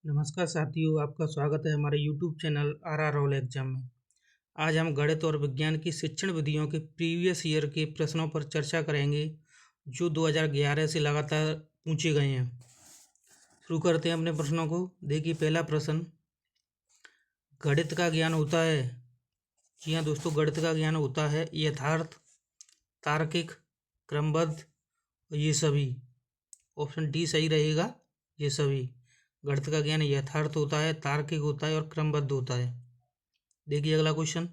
नमस्कार साथियों, आपका स्वागत है हमारे YouTube channel R roll exam में। आज हम गणित और विज्ञान की शिक्षण विधियों के प्रीवियस ईयर के प्रश्नों पर चर्चा करेंगे जो 2011 से लगातार पूछे गए हैं। शुरू करते हैं अपने प्रश्नों को। देखिए, पहला प्रश्न, गणित का ज्ञान होता है। जी हाँ दोस्तों, गणित का ज्ञान होता है यथार्थ, तार्किक, क्रमबद्ध, ये सभी। ऑप्शन डी सही रहेगा, ये सभी। गणित का ज्ञान यथार्थ होता है, तार्किक होता है और क्रमबद्ध होता है। देखिए अगला क्वेश्चन,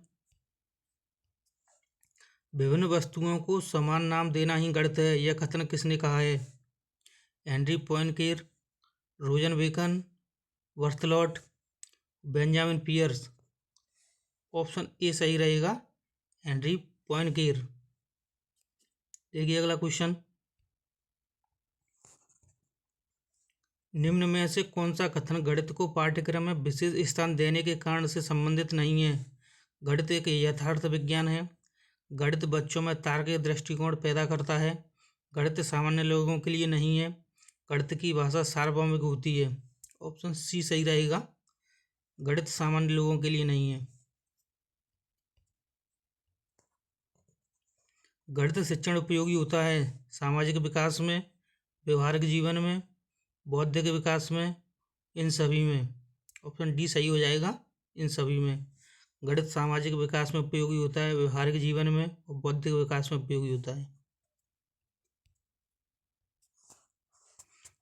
विभिन्न वस्तुओं को समान नाम देना ही गणित है, यह कथन किसने कहा है? Henri Poincare, Roger Bacon, Berthelot, Benjamin Peirce. Option A सही रहेगा, हेनरी पोइनकेर। देखिए अगला क्वेश्चन, निम्न में से कौन सा कथन गणित को पाठ्यक्रम में विशेष स्थान देने के कारण से संबंधित नहीं है? गणित एक यथार्थ विज्ञान है। गणित बच्चों में तार्किक दृष्टिकोण पैदा करता है। गणित सामान्य लोगों के लिए नहीं है। गणित की भाषा सार्वभौमिक होती है। ऑप्शन सी सही रहेगा, गणित सामान्य लोगों के लिए नहीं है। गणित शिक्षण उपयोगी होता है सामाजिक विकास में, व्यवहारिक जीवन में, बौद्धिक विकास में, इन सभी में। ऑप्शन डी सही हो जाएगा, इन सभी में। गणित सामाजिक विकास में उपयोगी होता है, व्यवहारिक जीवन में और बौद्धिक विकास में उपयोगी होता है।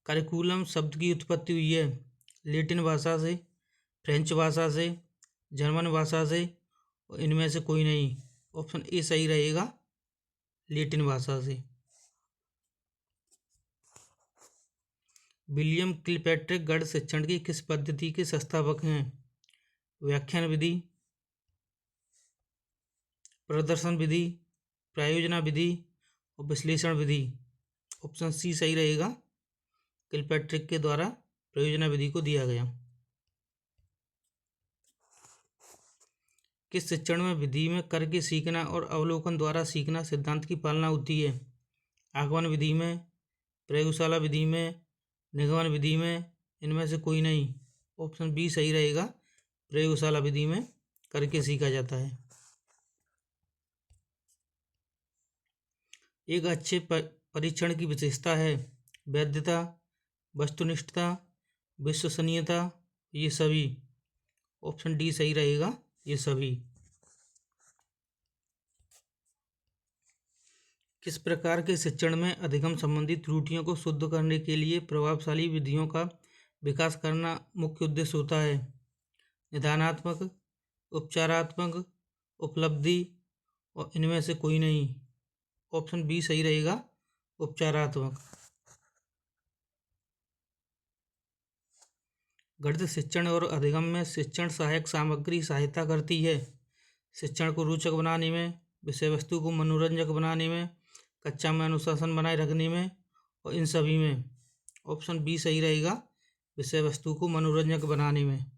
करिकुलम शब्द की उत्पत्ति हुई है लैटिन भाषा से, फ्रेंच भाषा से, जर्मन भाषा से और इनमें से कोई नहीं। ऑप्शन ए सही रहेगा, लैटिन भाषा से। विलियम किलपैट्रिक गणित शिक्षण की किस पद्धति के संस्थापक हैं? व्याख्यान विधि, प्रदर्शन विधि, प्रायोजना विधि और विश्लेषण विधि। ऑप्शन सी सही रहेगा, किलपैट्रिक के द्वारा प्रयोजना विधि को दिया गया। किस शिक्षण में विधि में करके सीखना और अवलोकन द्वारा सीखना सिद्धांत की पालना होती है? आगमन विधि में, प्रयोगशाला विधि में, निगमन विधि में, इनमें से कोई नहीं। ऑप्शन बी सही रहेगा, प्रयोगशाला विधि में करके सीखा जाता है। एक अच्छे परीक्षण की विशेषता है वैधता, वस्तुनिष्ठता, विश्वसनीयता, ये सभी। ऑप्शन डी सही रहेगा, ये सभी। किस प्रकार के शिक्षण में अधिगम संबंधी त्रुटियों को शुद्ध करने के लिए प्रभावशाली विधियों का विकास करना मुख्य उद्देश्य होता है? निदानात्मक, उपचारात्मक, उपलब्धि और इनमें से कोई नहीं। ऑप्शन बी सही रहेगा, उपचारात्मक। गणित शिक्षण और अधिगम में शिक्षण सहायक सामग्री सहायता करती है शिक्षण को रोचक बनाने में, विषय वस्तु को मनोरंजक बनाने में, कक्षा में अनुशासन बनाए रखने में और इन सभी में। ऑप्शन बी सही रहेगा, विषय वस्तु को मनोरंजक बनाने में।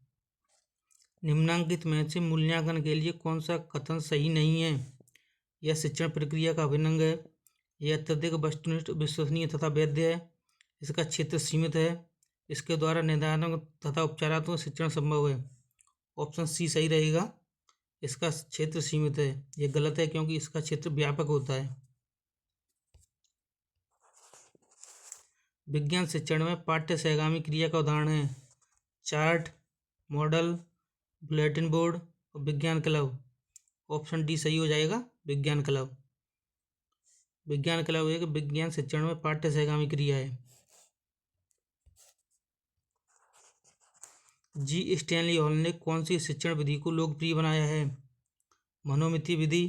निम्नांकित में से मूल्यांकन के लिए कौन सा कथन सही नहीं है? यह शिक्षण प्रक्रिया का अभिन्न अंग है, यह अत्यधिक वस्तुनिष्ठ, विश्वसनीय तथा वैध है, इसका क्षेत्र सीमित है, इसके द्वारा निदानात्मक तथा उपचारात्मक शिक्षण संभव है। ऑप्शन सी सही रहेगा, इसका क्षेत्र सीमित है। यह गलत है क्योंकि इसका क्षेत्र व्यापक होता है। विज्ञान शिक्षण में पाठ्य सहगामी क्रिया का उदाहरण है चार्ट, मॉडल, बुलेटिन बोर्ड और विज्ञान क्लब। ऑप्शन डी सही हो जाएगा, विज्ञान क्लब। विज्ञान क्लब एक विज्ञान शिक्षण में पाठ्य सहगामी क्रिया है। जी स्टैनली हॉल ने कौन सी शिक्षण विधि को लोकप्रिय बनाया है? मनोमिति विधि,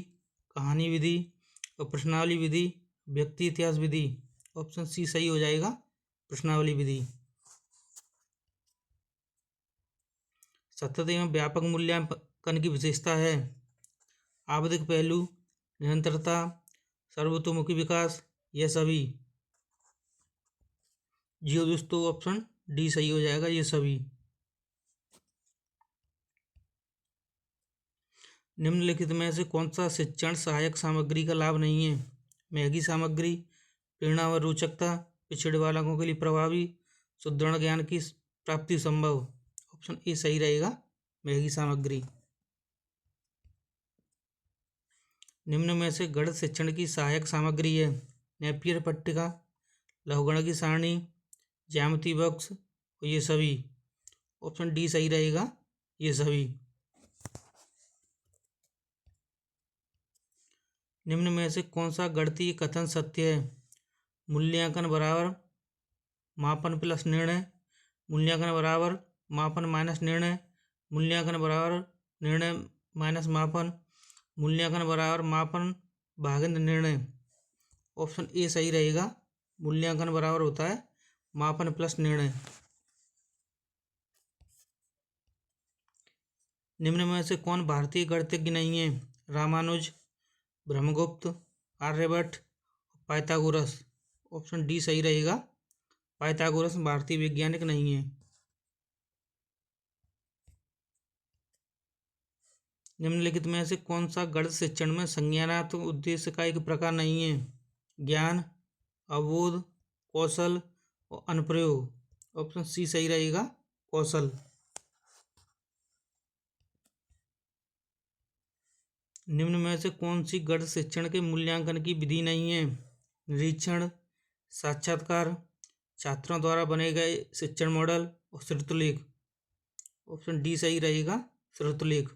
कहानी विधि और प्रश्नावली विधि, व्यक्ति इतिहास विधि। ऑप्शन सी सही हो जाएगा, प्रश्नावली विधि। सतत एवं व्यापक मूल्यांकन की विशेषता है आवधिक पहलू, निरंतरता, सर्वतोमुखी विकास, यह सभी। जी दोस्तों, ऑप्शन डी सही हो जाएगा, ये सभी। निम्नलिखित में से कौन सा शिक्षण सहायक सामग्री का लाभ नहीं है? महंगी सामग्री, प्रेरणा व रोचकता, पिछड़े बालकों के लिए प्रभावी, सुदृढ़ ज्ञान की प्राप्ति संभव। ऑप्शन ए सही रहेगा, महंगी सामग्री। निम्न में से गणित शिक्षण की सहायक सामग्री है। नेपियर पट्टिका, लघुगणक की सारणी, ज्यामिति बॉक्स, ये सभी। ऑप्शन डी सही रहेगा, ये सभी। निम्न में से कौन सा गणितीय कथन सत्य है? मूल्यांकन बराबर मापन प्लस निर्णय, मूल्यांकन बराबर मापन माइनस निर्णय, मूल्यांकन बराबर निर्णय माइनस मापन, मूल्यांकन बराबर मापन भागित निर्णय। ऑप्शन ए सही रहेगा, मूल्यांकन बराबर होता है मापन प्लस निर्णय। निम्न में से कौन भारतीय गणितज्ञ नहीं है? Ramanuj, Brahmagupta, Aryabhatta, Pythagoras. Option D सही रहेगा, पाइथागोरस भारतीय वैज्ञानिक नहीं है। निम्नलिखित में से कौन सा गणित शिक्षण में संज्ञानात्मक उद्देश्य का एक प्रकार नहीं है? ज्ञान, अवबोध, कौशल और अनुप्रयोग। ऑप्शन सी सही रहेगा, कौशल। निम्न में से कौन सी गणित शिक्षण के मूल्यांकन की विधि नहीं है? निरीक्षण, साक्षात्कार, छात्रों द्वारा बने गए शिक्षण मॉडल और श्रुतलेख। ऑप्शन डी सही रहेगा, श्रुतलेख।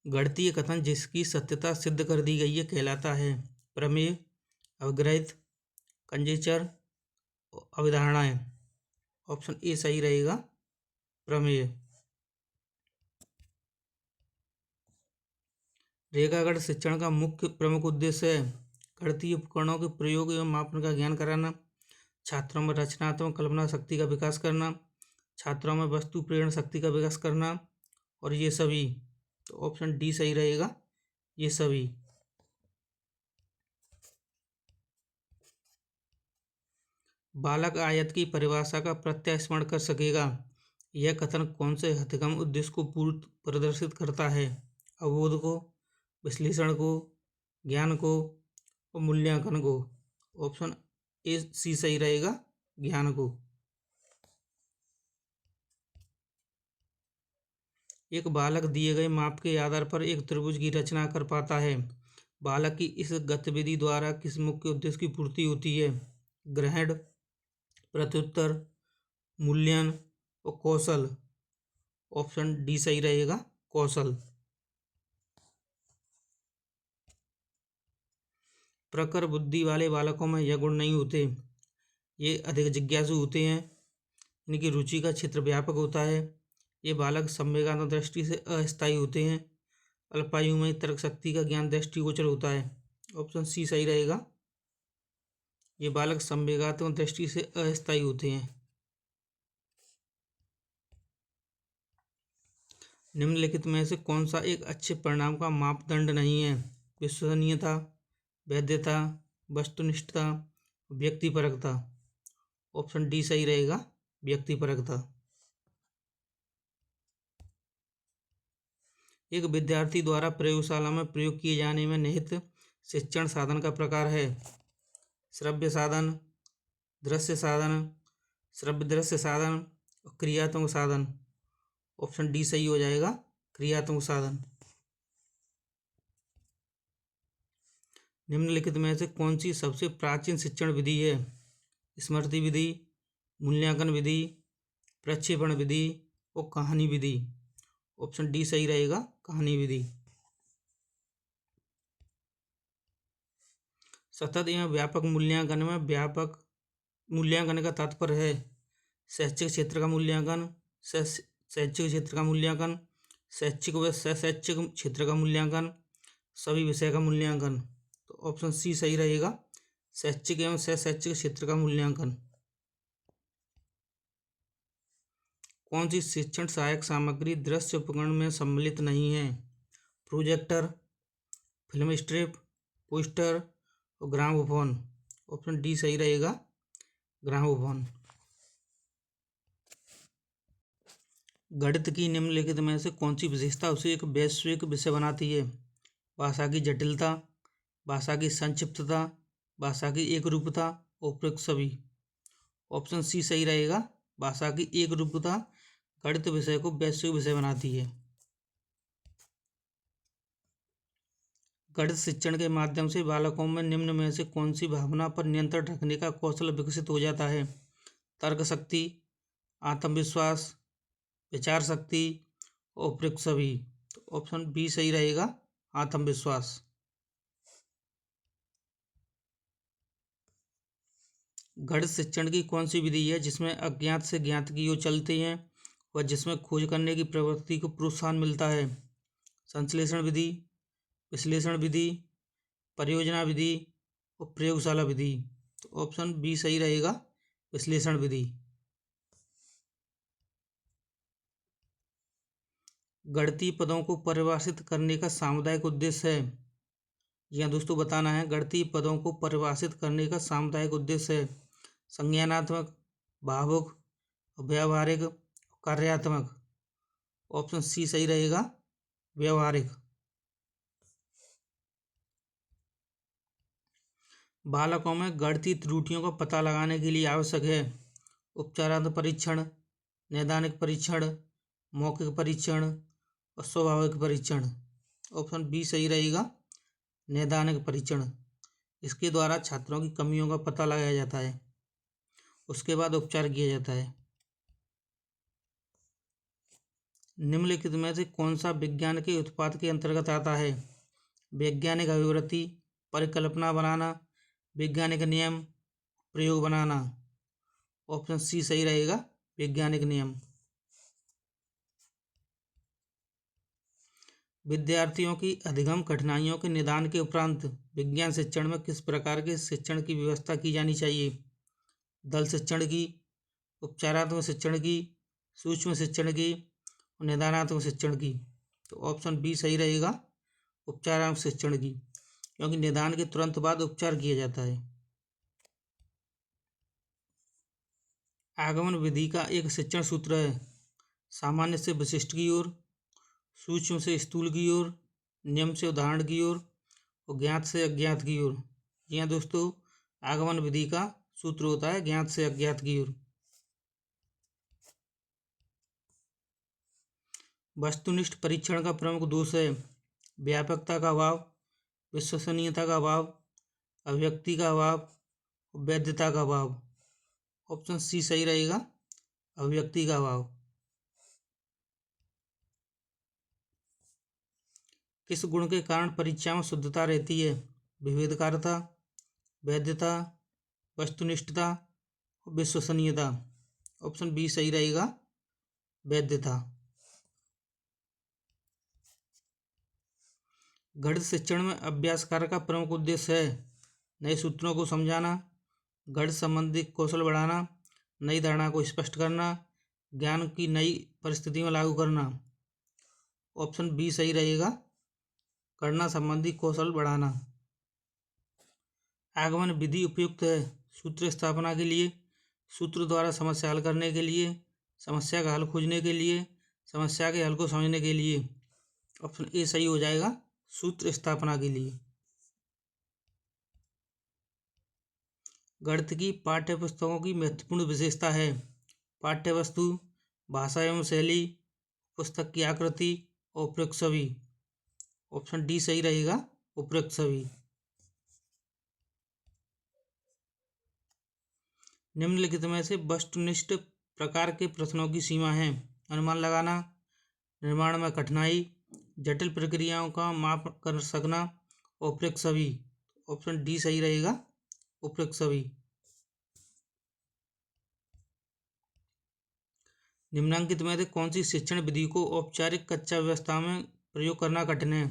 गणितीय कथन जिसकी सत्यता सिद्ध कर दी गई है कहलाता है? प्रमेय, अवग्रहित, कंजेचर, अवधारणाएं। ऑप्शन ए सही रहेगा, प्रमेय। रेखागणित शिक्षण का मुख्य प्रमुख उद्देश्य है गणितीय उपकरणों के प्रयोग एवं मापन का ज्ञान कराना, छात्रों में रचनात्मक कल्पना शक्ति का विकास करना, छात्रों में वस्तु प्रेरण शक्ति का विकास करना, और ये सभी। तो ऑप्शन डी सही रहेगा, ये सभी। बालक आयत की परिभाषा का प्रत्यास्मरण कर सकेगा, यह कथन कौन से हथगम उद्देश्य को पूर्ण प्रदर्शित करता है? अवबोध को, विश्लेषण को, ज्ञान को और मूल्यांकन को। ऑप्शन ए सी सही रहेगा, ज्ञान को। एक बालक दिए गए माप के आधार पर एक त्रिभुज की रचना कर पाता है। बालक की इस गतिविधि द्वारा किस मुख्य उद्देश्य की पूर्ति होती है? ग्रहण, प्रत्युत्तर, मूल्यांकन और कौशल। ऑप्शन डी सही रहेगा, कौशल। प्रखर बुद्धि वाले बालकों में यह गुण नहीं होते। ये अधिक जिज्ञासु होते हैं, इनकी रुचि का क्षेत्र व्यापक होता है, ये बालक संवेगात्मक दृष्टि से अस्थायी होते हैं, अल्पायु में तर्क शक्ति का ज्ञान दृष्टिगोचर होता है। ऑप्शन सी सही रहेगा, ये बालक संवेगात्मक दृष्टि से अस्थायी होते हैं। निम्नलिखित में से कौन सा एक अच्छे परिणाम का मापदंड नहीं है? विश्वसनीयता, वैधता, वस्तुनिष्ठता, व्यक्तिपरकता। ऑप्शन डी सही रहेगा, व्यक्तिपरकता। एक विद्यार्थी द्वारा प्रयोगशाला में प्रयोग किए जाने में निहित शिक्षण साधन का प्रकार है? श्रव्य साधन, दृश्य साधन, श्रव्य दृश्य साधन और क्रियात्मक साधन। ऑप्शन डी सही हो जाएगा, क्रियात्मक साधन। निम्नलिखित में से कौन सी सबसे प्राचीन शिक्षण विधि है? स्मृति विधि, मूल्यांकन विधि, प्रक्षेपण विधि और कहानी विधि। ऑप्शन डी सही रहेगा, कहानी विधि। सतत एवं व्यापक मूल्यांकन में व्यापक मूल्यांकन का तात्पर्य है शैक्षिक क्षेत्र का मूल्यांकन, शैक्षिक क्षेत्र का मूल्यांकन, शैक्षिक व शैक्षिक क्षेत्र का मूल्यांकन, सभी विषय का मूल्यांकन। तो ऑप्शन सी सही रहेगा, शैक्षिक एवं शैक्षिक क्षेत्र का मूल्यांकन। कौन सी शिक्षण सहायक सामग्री दृश्य उपकरण में सम्मिलित नहीं है? प्रोजेक्टर, फिल्म स्ट्रिप, पोस्टर और ग्रामोफोन। ऑप्शन डी सही रहेगा, ग्रामोफोन। गणित की निम्नलिखित में से कौन सी विशेषता उसे एक वैश्विक विषय बनाती है? भाषा की जटिलता, भाषा की संक्षिप्तता, भाषा की एकरूपता उपयुक्त सभी। ऑप्शन सी सही रहेगा। भाषा की एक रूपता गणित विषय को वैश्विक विषय बनाती है। गणित शिक्षण के माध्यम से बालकों में निम्न में से कौन सी भावना पर नियंत्रण रखने का कौशल विकसित हो जाता है? तर्क शक्ति, आत्मविश्वास, विचार शक्ति, उपयुक्त सभी। तो ऑप्शन बी सही रहेगा, आत्मविश्वास। गणित शिक्षण की कौन सी विधि है जिसमें अज्ञात से ज्ञात की ओर चलते हैं व जिसमें खोज करने की प्रवृत्ति को प्रोत्साहन मिलता है? संश्लेषण विधि, विश्लेषण विधि, परियोजना विधि और प्रयोगशाला विधि। तो ऑप्शन बी सही रहेगा, विश्लेषण विधि। गणितीय पदों को परिभाषित करने का सामुदायिक उद्देश्य है। जी हाँ दोस्तों, बताना है गणितीय पदों को परिभाषित करने का सामुदायिक उद्देश्य है। संज्ञानात्मक, भावुक, व्यावहारिक, कार्यात्मक। ऑप्शन सी सही रहेगा, व्यावहारिक। बालकों में गणितीय त्रुटियों का पता लगाने के लिए आवश्यक है उपचारात्मक परीक्षण, नैदानिक परीक्षण, मौखिक परीक्षण और स्वाभाविक परीक्षण। ऑप्शन बी सही रहेगा, नैदानिक परीक्षण। इसके द्वारा छात्रों की कमियों का पता लगाया जाता है, उसके बाद उपचार किया जाता है। निम्नलिखित में से कौन सा विज्ञान के उत्पाद के अंतर्गत आता है? वैज्ञानिक अभिवृत्ति, परिकल्पना बनाना, वैज्ञानिक नियम, प्रयोग बनाना। ऑप्शन सी सही रहेगा, वैज्ञानिक नियम। विद्यार्थियों की अधिगम कठिनाइयों के निदान के उपरांत विज्ञान शिक्षण में किस प्रकार के शिक्षण की व्यवस्था की जानी चाहिए? दल शिक्षण की, उपचारात्मक शिक्षण की, सूक्ष्म शिक्षण की और निदानात्मक शिक्षण की। तो ऑप्शन बी सही रहेगा, उपचारात्मक शिक्षण की, क्योंकि निदान के तुरंत बाद उपचार किया जाता है। आगमन विधि का एक शिक्षण सूत्र है सामान्य से विशिष्ट की ओर, सूक्ष्म से स्थूल की ओर, नियम से उदाहरण की ओर और ज्ञात से अज्ञात की ओर। जी हाँ दोस्तों, आगमन विधि का सूत्र होता है ज्ञात से अज्ञात की ओर। वस्तुनिष्ठ परीक्षण का प्रमुख दोष है व्यापकता का अभाव, विश्वसनीयता का अभाव, अभिव्यक्ति का अभाव और वैधता का अभाव। ऑप्शन सी सही रहेगा, अभिव्यक्ति का अभाव। किस गुण के कारण परीक्षा में शुद्धता रहती है? विभेदकारता, वैधता, वस्तुनिष्ठता और विश्वसनीयता। ऑप्शन बी सही रहेगा, वैधता। गणित शिक्षण में अभ्यास कार्य का प्रमुख उद्देश्य है नए सूत्रों को समझाना, गणित संबंधी कौशल बढ़ाना, नई धारणा को स्पष्ट करना, ज्ञान की नई परिस्थिति में लागू करना। ऑप्शन बी सही रहेगा, गणना संबंधी कौशल बढ़ाना। आगमन विधि उपयुक्त है सूत्र स्थापना के लिए, सूत्र द्वारा समस्या हल करने के लिए, समस्या का हल खोजने के लिए, समस्या के हल को समझने के लिए। ऑप्शन ए सही हो जाएगा, सूत्र स्थापना के लिए। गणित की पाठ्य पुस्तकों की महत्वपूर्ण विशेषता है पाठ्य वस्तु, भाषा एवं शैली, पुस्तक की आकृति और उपयुक्त सभी। ऑप्शन डी सही रहेगा, उपयुक्त सभी। निम्नलिखित में से वस्तुनिष्ठ प्रकार के प्रश्नों की सीमा है अनुमान लगाना, निर्माण में कठिनाई, जटिल प्रक्रियाओं का माप कर सकना, उपयुक्त सभी। ऑप्शन डी सही रहेगा, उपयुक्त सभी। निम्नलिखित में से कौन सी शिक्षण विधि को औपचारिक कक्षा व्यवस्था में प्रयोग करना कठिन है?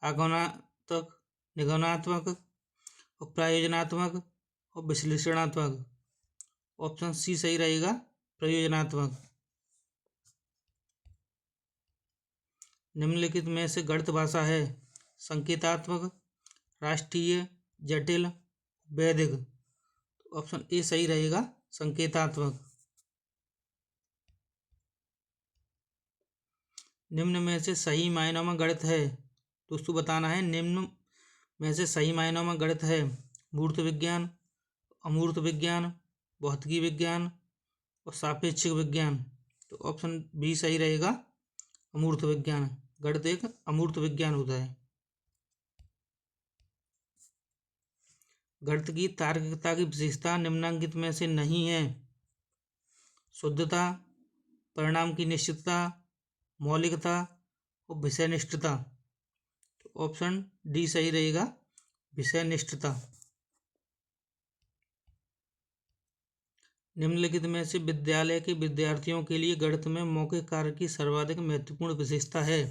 आगमनात्मक, निगमनात्मक और प्रयोजनात्मक और विश्लेषणात्मक। ऑप्शन सी सही रहेगा, प्रयोजनात्मक। निम्नलिखित में से गणित भाषा है संकेतात्मक, राष्ट्रीय, जटिल, वैदिक। ऑप्शन ए सही रहेगा, संकेतात्मक। निम्न में से सही मायनों में गणित है दोस्तों, बताना है निम्न में से सही मायनों में गणित है मूर्त विज्ञान, अमूर्त विज्ञान, भौतिकी विज्ञान और सापेक्षिक विज्ञान। तो ऑप्शन बी सही रहेगा, अमूर्त विज्ञान। गणित एक अमूर्त विज्ञान होता है। गणित की तार्किकता की विशेषता निम्नलिखित में से नहीं है। शुद्धता, परिणाम की निश्चितता, मौलिकता और विषयनिष्ठता। तो ऑप्शन डी सही रहेगा, विषयनिष्ठता। निम्नलिखित में से विद्यालय के विद्यार्थियों के लिए गणित में मौखिक कार्य की सर्वाधिक महत्वपूर्ण विशेषता है।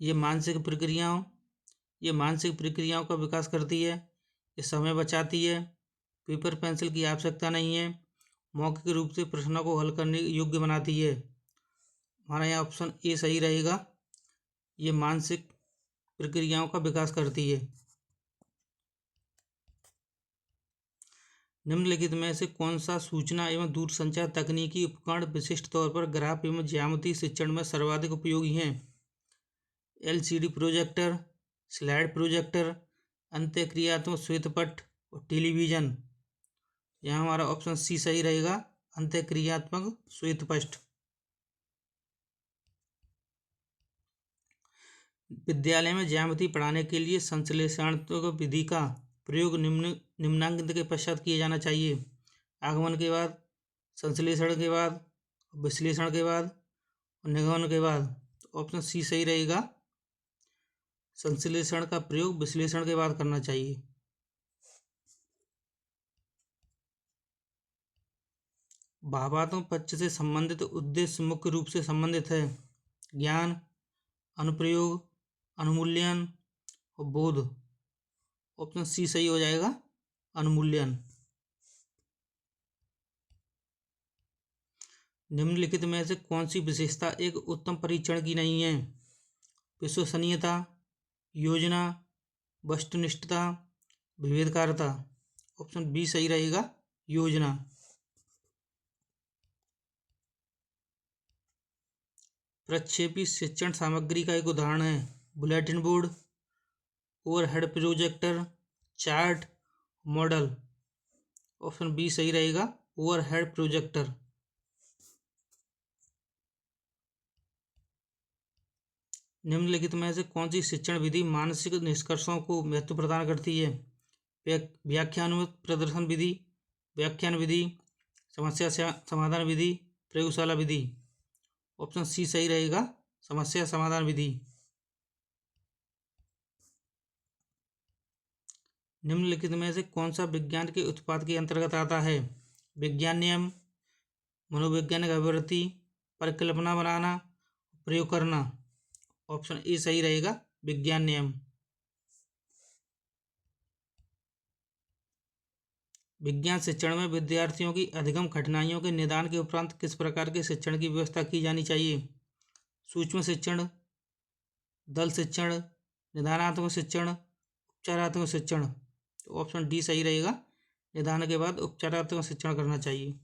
ये मानसिक प्रक्रियाओं का विकास करती है, ये समय बचाती है, पेपर पेंसिल की आवश्यकता नहीं है, मौखिक रूप से प्रश्नों को हल करने योग्य बनाती है। हमारा यहाँ ऑप्शन ए सही रहेगा, ये मानसिक प्रक्रियाओं का विकास करती है। निम्नलिखित में से कौन सा सूचना एवं दूरसंचार तकनीकी उपकरण विशिष्ट तौर पर ग्राफ एवं ज्यामिति शिक्षण में सर्वाधिक उपयोगी हैं? एलसीडी प्रोजेक्टर, स्लाइड प्रोजेक्टर, अंतःक्रियात्मक श्वेतपट और टेलीविजन। यहाँ हमारा ऑप्शन सी सही रहेगा, अंतःक्रियात्मक श्वेतपट। विद्यालय में ज्यामिति पढ़ाने के लिए संश्लेषणात्मक विधि का प्रयोग निम्नांकित के पश्चात किया जाना चाहिए। आगमन के बाद, संश्लेषण के बाद, विश्लेषण के बाद और निगमन के बाद। ऑप्शन सी सही रहेगा, संश्लेषण का प्रयोग विश्लेषण के बाद करना चाहिए। भावात्मक पक्ष से संबंधित उद्देश्य मुख्य रूप से संबंधित है ज्ञान, अनुप्रयोग, अनुमूल्यन और बोध। ऑप्शन सी सही हो जाएगा, अनुमूल्यन। निम्नलिखित में से कौन सी विशेषता एक उत्तम परीक्षण की नहीं है? विश्वसनीयता, योजना, वस्तुनिष्ठता, विभेदकारता। ऑप्शन बी सही रहेगा, योजना। प्रक्षेपी शिक्षण सामग्री का एक उदाहरण है bulletin board, overhead projector, chart, model. Option B सही रहेगा, ओवरहेड प्रोजेक्टर। निम्नलिखित में से कौन सी शिक्षण विधि मानसिक निष्कर्षों को महत्व प्रदान करती है? व्याख्यानुगत प्रदर्शन विधि, व्याख्यान विधि, समस्या समाधान विधि, प्रयोगशाला विधि। ऑप्शन सी सही रहेगा, समस्या समाधान विधि। निम्नलिखित में से कौन सा विज्ञान के उत्पाद के अंतर्गत आता है? विज्ञान नियम, मनोवैज्ञानिक अभिवृत्ति, परिकल्पना बनाना, प्रयोग करना। ऑप्शन ए सही रहेगा, विज्ञान नियम। विज्ञान शिक्षण में विद्यार्थियों की अधिगम कठिनाइयों के निदान के उपरांत किस प्रकार के शिक्षण की व्यवस्था की जानी चाहिए? सूक्ष्म शिक्षण, दल शिक्षण, निदानात्मक शिक्षण, उपचारात्मक शिक्षण। तो ऑप्शन डी सही रहेगा, निदान के बाद उपचारात्मक शिक्षण करना चाहिए।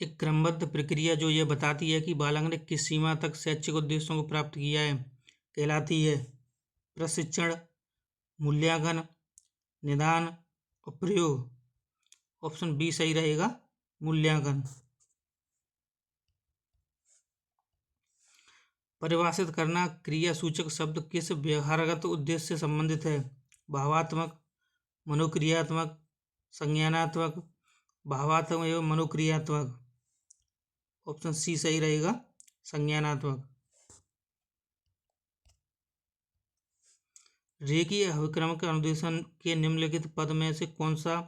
एक क्रमबद्ध प्रक्रिया जो यह बताती है कि बालक ने किस सीमा तक शैक्षिक उद्देश्यों को प्राप्त किया है कहलाती है प्रशिक्षण, मूल्यांकन, निदान और प्रयोग। ऑप्शन बी सही रहेगा, मूल्यांकन। परिभाषित करना, क्रियासूचक शब्द किस व्यवहारगत उद्देश्य से संबंधित है? भावात्मक, मनोक्रियात्मक, संज्ञानात्मक, भावात्मक एवं मनोक्रियात्मक। ऑप्शन सी सही रहेगा, संज्ञानात्मक। रेखीय अभिक्रमक अनुदेशन के निम्नलिखित पद में से कौन सा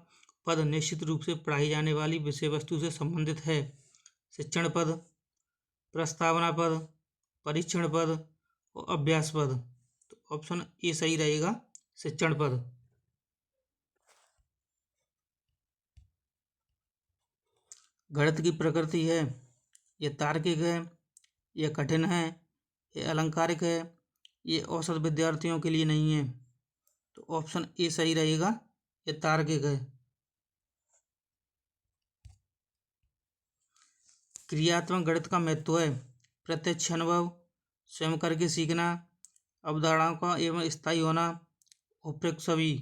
पद निश्चित रूप से पढ़ाई जाने वाली विषय वस्तु से संबंधित है? शिक्षण पद, प्रस्तावना पद, परीक्षण पद और अभ्यास पद। तो ऑप्शन ए सही रहेगा, शिक्षण पद। गणित की प्रकृति है, यह तार्किक है, यह कठिन है, यह अलंकारिक है, ये औसत विद्यार्थियों के लिए नहीं है। तो ऑप्शन ए सही रहेगा, यह तार्किक है। क्रियात्मक गणित का महत्व है प्रत्यक्ष अनुभव, स्वयं करके सीखना, अवधारणाओं का एवं स्थायी होना, उपयुक्त सभी।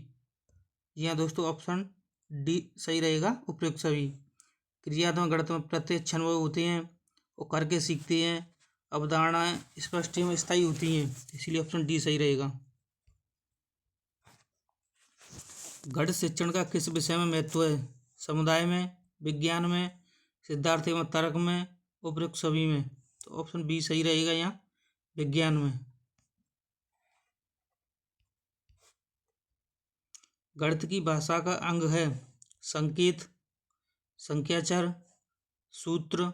जी हाँ दोस्तों, ऑप्शन डी सही रहेगा, उपयुक्त सभी। क्रियात्मक गणित में प्रत्येक क्षण वो होते हैं, वो करके सीखते हैं, अवधारणाएं स्पष्ट एवं स्थायी होती हैं, इसलिए ऑप्शन डी सही रहेगा। गणित शिक्षण का किस विषय में महत्व है? समुदाय में, विज्ञान में, सिद्धांत एवं तर्क में, उपयुक्त सभी में। तो ऑप्शन बी सही रहेगा यहाँ, विज्ञान में। गणित की भाषा का अंग है संकेत, संख्याचर, सूत्र,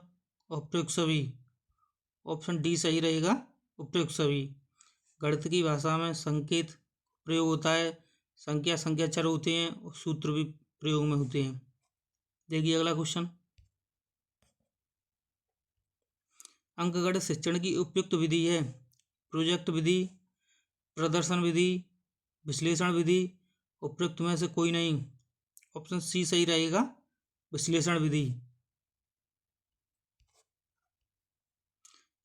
उपयुक्त सभी। ऑप्शन डी सही रहेगा, उपयुक्त सभी। गणित की भाषा में संकेत प्रयोग होता है, संख्याचर होते हैं और सूत्र भी प्रयोग में होते हैं। देखिए अगला क्वेश्चन। अंकगणित शिक्षण की उपयुक्त विधि है प्रोजेक्ट विधि, प्रदर्शन विधि, विश्लेषण विधि, उपयुक्त में से कोई नहीं। ऑप्शन सी सही रहेगा, विश्लेषण विधि।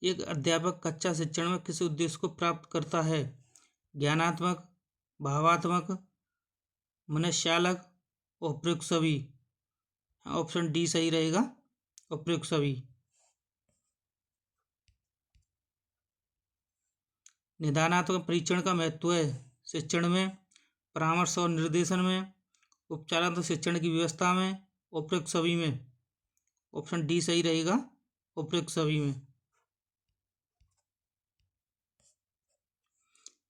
एक अध्यापक कक्षा शिक्षण में किस उद्देश्य को प्राप्त करता है? ज्ञानात्मक, भावात्मक, मनुष्यालक, उपयुक्त सभी। ऑप्शन डी सही रहेगा, उपयुक्त सभी। निदानात्मक परीक्षण का महत्व है शिक्षण में, परामर्श और निर्देशन में, उपचारात्मक शिक्षण की व्यवस्था में, उपयुक्त सभी में। ऑप्शन डी सही रहेगा, उपयुक्त सभी में।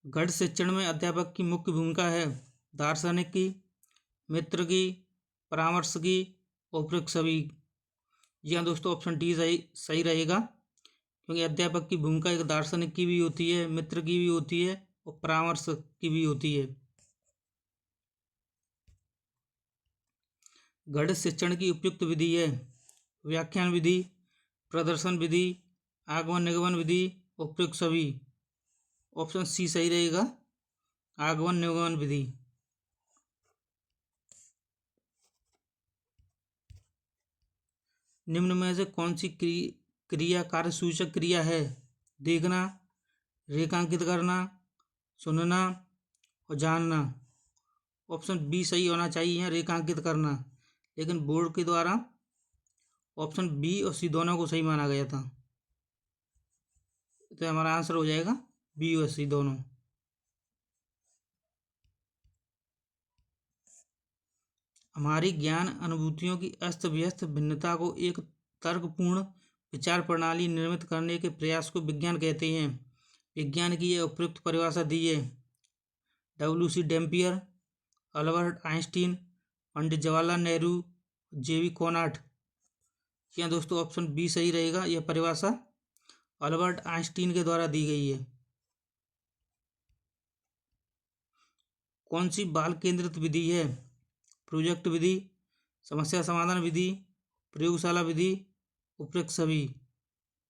गणित शिक्षण में अध्यापक की मुख्य भूमिका है दार्शनिक की, मित्र की, परामर्श की, उपयुक्त सभी। जी हाँ दोस्तों, ऑप्शन डी सही रहेगा, क्योंकि अध्यापक की भूमिका एक दार्शनिक की भी होती है, मित्र की भी होती है और परामर्श की भी होती है। गणित शिक्षण की उपयुक्त विधि है व्याख्यान विधि, प्रदर्शन विधि, आगमन निगमन विधि, उपयुक्त सभी। ऑप्शन सी सही रहेगा, आगमन निगमन विधि। निम्न में से कौन सी क्रिया कार्यसूचक क्रिया है? देखना, रेखांकित करना, सुनना और जानना। ऑप्शन बी सही होना चाहिए यहाँ, रेखांकित करना, लेकिन बोर्ड के द्वारा ऑप्शन बी और सी दोनों को सही माना गया था, तो हमारा आंसर हो जाएगा बी और सी दोनों। हमारी ज्ञान अनुभूतियों की अस्त व्यस्त भिन्नता को एक तर्कपूर्ण विचार प्रणाली निर्मित करने के प्रयास को विज्ञान कहते हैं। विज्ञान की यह उपयुक्त परिभाषा दी है डब्ल्यू.सी. Dampier, Albert Einstein, Pandit Jawaharlal Nehru, J.V.. कॉनाट। क्या दोस्तों, ऑप्शन बी सही रहेगा, यह परिभाषा अल्बर्ट आइंस्टीन के द्वारा दी गई है। कौन सी बाल केंद्रित विधि है? प्रोजेक्ट विधि, समस्या समाधान विधि, प्रयोगशाला विधि, उपयुक्त सभी।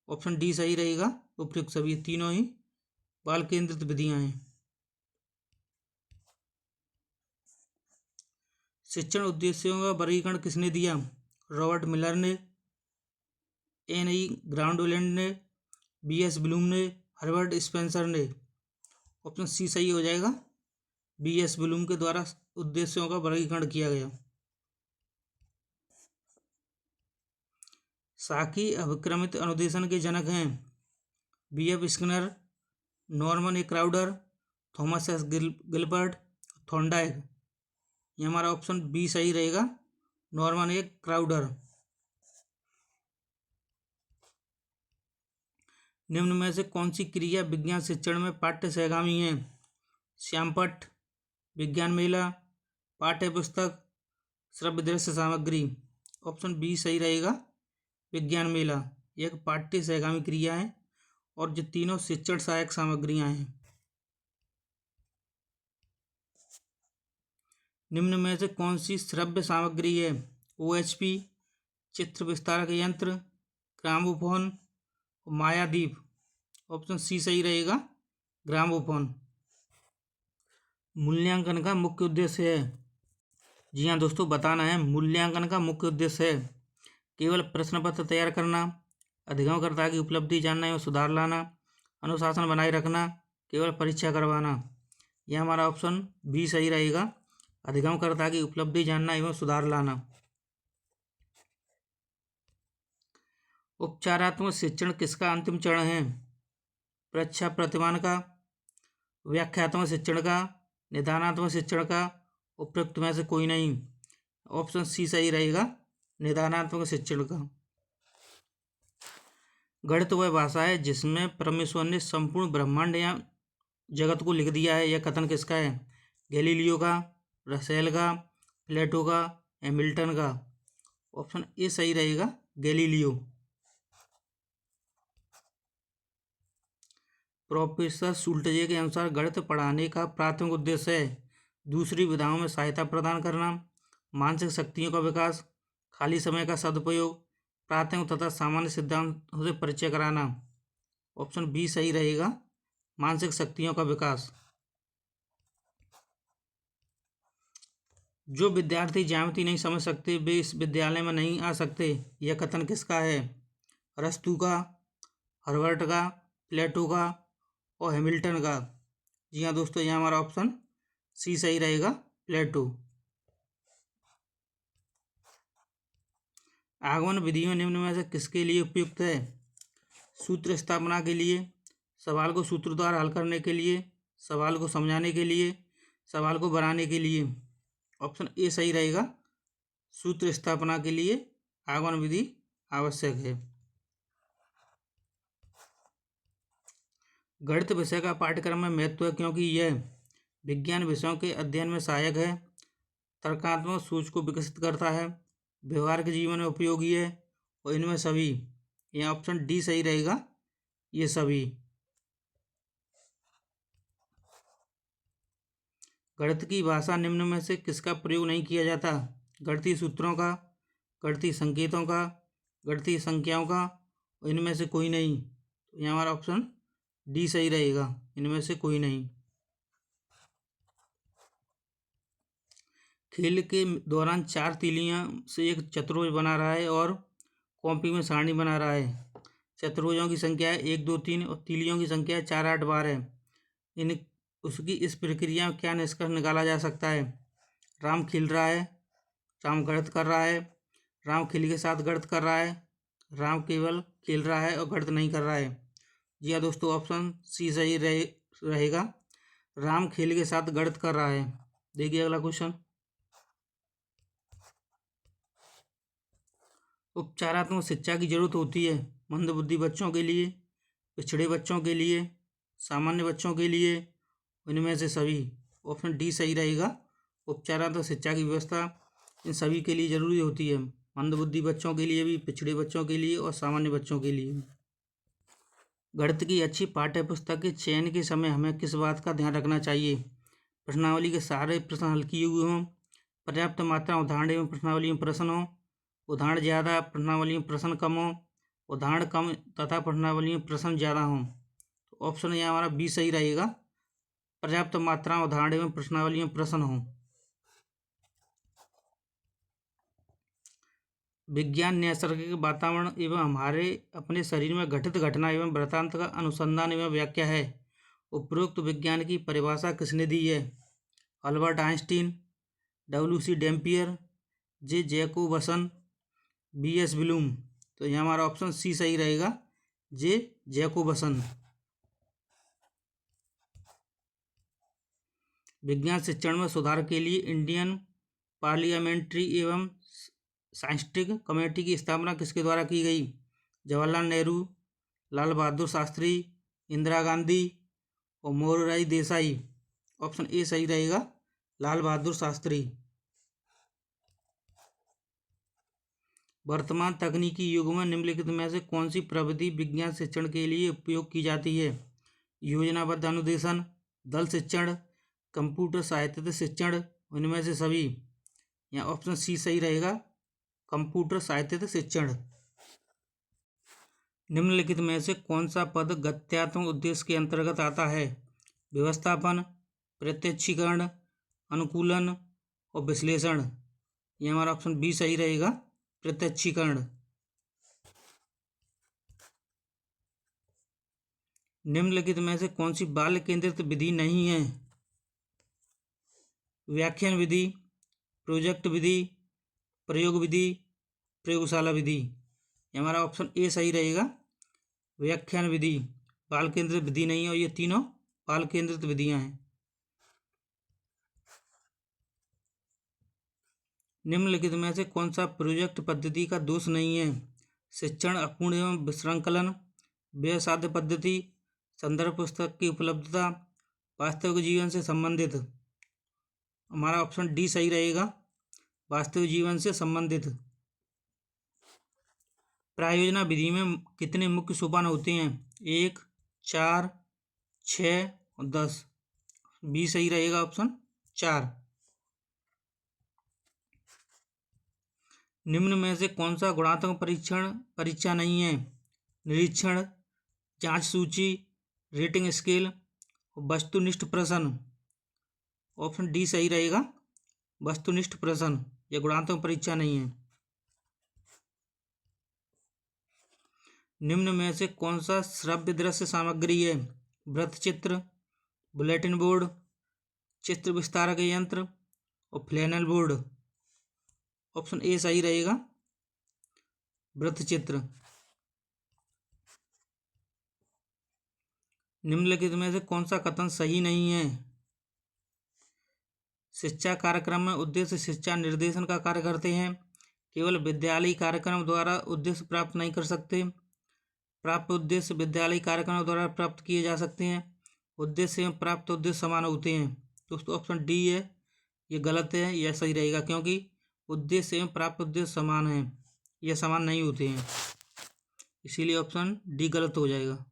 ऑप्शन डी सही रहेगा, उपयुक्त सभी। तीनों ही बाल केंद्रित विधियां हैं। शिक्षण उद्देश्यों का वर्गीकरण किसने दिया? रॉबर्ट मिलर ने, एन.ई. ग्राउंडलैंड ने, बी.एस. ब्लूम ने, हर्बर्ट स्पेंसर ने। ऑप्शन सी सही हो जाएगा, बी.एस. ब्लूम के द्वारा उद्देश्यों का वर्गीकरण किया गया। शाखी अभिक्रमित अनुदेशन के जनक हैं B F. Skinner, Norman A. Crowder, Thomas S. Gilbert, Thorndike. ये हमारा ऑप्शन बी सही रहेगा, नॉर्मन ए. क्राउडर। निम्न में से कौन सी क्रिया विज्ञान शिक्षण में पाठ्य सहगामी है? श्यामपट्ट, विज्ञान मेला, पाठ्य पुस्तक, श्रव्य दृश्य सामग्री। ऑप्शन बी सही रहेगा, विज्ञान मेला। यह एक पाठ्य सहगामी क्रिया है और जो तीनों शिक्षण सहायक सामग्रियां हैं। निम्न में से कौन सी श्रव्य सामग्री है? OHP, चित्र विस्तारक यंत्र, ग्रामोफोन, मायादीप। ऑप्शन सी सही रहेगा, ग्रामोफोन। मूल्यांकन का मुख्य उद्देश्य है? जी हाँ दोस्तों, बताना है। मूल्यांकन का मुख्य उद्देश्य है केवल प्रश्न पत्र तैयार करना, अधिगमकर्ता की उपलब्धि जानना एवं सुधार लाना, अनुशासन बनाए रखना, केवल परीक्षा करवाना। यह हमारा ऑप्शन बी सही रहेगा। अधिगमकर्ता की उपलब्धि जानना एवं सुधार लाना। उपचारात्मक शिक्षण किसका अंतिम चरण है? परीक्षा प्रतिमान का, व्याख्यात्मक शिक्षण का, निदानात्मक शिक्षण का, उपयुक्त में से कोई नहीं। ऑप्शन सी सही रहेगा, निदानात्मक शिक्षण का। गणित वह भाषा है जिसमें परमेश्वर ने संपूर्ण ब्रह्मांड या जगत को लिख दिया है। यह कथन किसका है? गैलीलियो का, रसेल का, प्लेटो का, हैमिल्टन का। ऑप्शन ए सही रहेगा, गैलीलियो। प्रोफेसर शुल्टजे के अनुसार गणित पढ़ाने का प्राथमिक उद्देश्य है दूसरी विधाओं में सहायता प्रदान करना, मानसिक शक्तियों का विकास, खाली समय का सदुपयोग, प्राथमिक तथा सामान्य सिद्धांतों से परिचय कराना। ऑप्शन बी सही रहेगा, मानसिक शक्तियों का विकास। जो विद्यार्थी ज्यामिति नहीं समझ सकते वे इस विद्यालय में नहीं आ सकते। यह कथन किसका है? अरस्तू का, हर्बर्ट का, प्लेटो का और हैमिल्टन का। जी हाँ दोस्तों, यहाँ हमारा ऑप्शन सी सही रहेगा, प्लेटो। आगमन विधियों निम्न में से किसके लिए उपयुक्त है? सूत्र स्थापना के लिए, सवाल को सूत्र द्वारा हल करने के लिए, सवाल को समझाने के लिए, सवाल को बनाने के लिए। ऑप्शन ए सही रहेगा, सूत्र स्थापना के लिए आगमन विधि आवश्यक है। गणित विषय का पाठ्यक्रम में महत्व है क्योंकि यह विज्ञान विषयों के अध्ययन में सहायक है, तर्कात्मक सोच को विकसित करता है, व्यवहारिक जीवन में उपयोगी है और इनमें सभी। यह ऑप्शन डी सही रहेगा, ये सभी। गणित की भाषा निम्न में से किसका प्रयोग नहीं किया जाता? गणितीय सूत्रों का, गणितीय संकेतों का, गणितीय संख्याओं का, और इनमें से कोई नहीं। तो यह हमारा ऑप्शन डी सही रहेगा, इनमें से कोई नहीं। खेल के दौरान 4 तीलियां से एक चतुर्भुज बना रहा है और कॉपी में सारणी बना रहा है। चतुर्भुजों की संख्या है 1, 2, 3 और तीलियों की संख्या है 4, 8, 12। उसकी इस प्रक्रिया में क्या निष्कर्ष निकाला जा सकता है? राम खेल रहा है, राम गणित कर रहा है, राम खेल के साथ गणित कर रहा है, राम केवल खेल रहा है और गणित नहीं कर रहा है। जी हाँ दोस्तों, ऑप्शन सी सही रहेगा, राम खेल के साथ गणित कर रहा है। देखिए अगला क्वेश्चन। उपचारात्मक शिक्षा की जरूरत होती है मंदबुद्धि बच्चों के लिए, पिछड़े बच्चों के लिए, सामान्य बच्चों के लिए, इनमें से सभी। ऑप्शन डी सही रहेगा, उपचारात्मक शिक्षा की व्यवस्था इन सभी के लिए जरूरी होती है, मंदबुद्धि बच्चों के लिए भी, पिछड़े बच्चों के लिए और सामान्य बच्चों के लिए। गणित की अच्छी पाठ्य पुस्तक के चयन के समय हमें किस बात का ध्यान रखना चाहिए? प्रश्नावली के सारे प्रश्न हल किए हुए हों, पर्याप्त मात्रा उदाहरण एवं प्रश्नावली में प्रश्न हो, उदाहरण ज़्यादा प्रश्नावली में प्रश्न कम हो, उदाहरण कम तथा प्रश्नावली में प्रश्न ज़्यादा हों। तो ऑप्शन यहाँ हमारा बी सही रहेगा, पर्याप्त मात्रा उदाहरण एवं प्रश्नावली में प्रश्न हो। विज्ञान नैसर्गिक वातावरण एवं हमारे अपने शरीर में घटित घटना एवं वृत्तांत का अनुसंधान एवं व्याख्या है। उपरोक्त विज्ञान की परिभाषा किसने दी है? Albert Einstein, W C. Dampier, J Jacobson, B S. Bloom. तो यहाँ हमारा ऑप्शन सी सही रहेगा, जे जैकोबसन। विज्ञान शिक्षण में सुधार के लिए इंडियन पार्लियामेंट्री एवं साइंटिफिक कमेटी की स्थापना किसके द्वारा की गई? जवाहरलाल नेहरू, लाल बहादुर शास्त्री, इंदिरा गांधी और मोरारजी देसाई। ऑप्शन ए सही रहेगा, लाल बहादुर शास्त्री। वर्तमान तकनीकी युग में निम्नलिखित में से कौन सी प्रविधि विज्ञान शिक्षण के लिए उपयोग की जाती है? योजनाबद्ध अनुदेशन, दल शिक्षण, कंप्यूटर सहायतित शिक्षण, इनमें से सभी। यहाँ ऑप्शन सी सही रहेगा, कंप्यूटर सहायतित शिक्षण। निम्नलिखित में से कौन सा पद गत्यात्मक उद्देश्य के अंतर्गत आता है? व्यवस्थापन, प्रत्यक्षीकरण, अनुकूलन और विश्लेषण। ये हमारा ऑप्शन बी सही रहेगा, प्रत्यक्षीकरण। निम्नलिखित में से कौन सी बाल केंद्रित विधि नहीं है? व्याख्यान विधि, प्रोजेक्ट विधि, प्रयोग विधि, प्रयोगशाला विधि। ये हमारा ऑप्शन ए सही रहेगा। व्याख्यान विधि बाल केंद्रित विधि नहीं है और ये तीनों बाल केंद्रित विधियां हैं। निम्नलिखित में से कौन सा प्रोजेक्ट पद्धति का दोष नहीं है? शिक्षण अपूर्ण एवं विश्रृंखलन, व्ययसाध्य पद्धति, संदर्भ पुस्तक की उपलब्धता, वास्तविक जीवन से संबंधित। हमारा ऑप्शन डी सही रहेगा, वास्तविक जीवन से संबंधित। प्रायोजना विधि में कितने मुख्य सोपान होते हैं? 1, 4, 6 और 10। बी सही रहेगा, ऑप्शन 4। निम्न में से कौन सा गुणात्मक परीक्षा नहीं है? निरीक्षण, जांच सूची, रेटिंग स्केल, वस्तुनिष्ठ प्रश्न। ऑप्शन डी सही रहेगा, वस्तुनिष्ठ प्रश्न। यह गुणात्मक परीक्षा नहीं है। निम्न में से कौन सा श्रव्य दृश्य सामग्री है? वृत्तचित्र, बुलेटिन बोर्ड, चित्र विस्तारक यंत्र और फ्लैनल बोर्ड। ऑप्शन ए सही रहेगा, वृत्तचित्र। निम्नलिखित में से कौन सा कथन सही नहीं है? शिक्षा कार्यक्रम में उद्देश्य शिक्षा निर्देशन का कार्य करते हैं। केवल विद्यालयी कार्यक्रम द्वारा उद्देश्य प्राप्त नहीं कर सकते। प्राप्त उद्देश्य विद्यालयी कार्यक्रमों द्वारा प्राप्त किए जा सकते हैं। उद्देश्य एवं प्राप्त उद्देश्य समान होते हैं। दोस्तों ऑप्शन डी है, ये गलत है। यह सही रहेगा क्योंकि उद्देश्य एवं प्राप्त उद्देश्य समान हैं, यह समान नहीं होते हैं, इसीलिए ऑप्शन डी गलत हो जाएगा।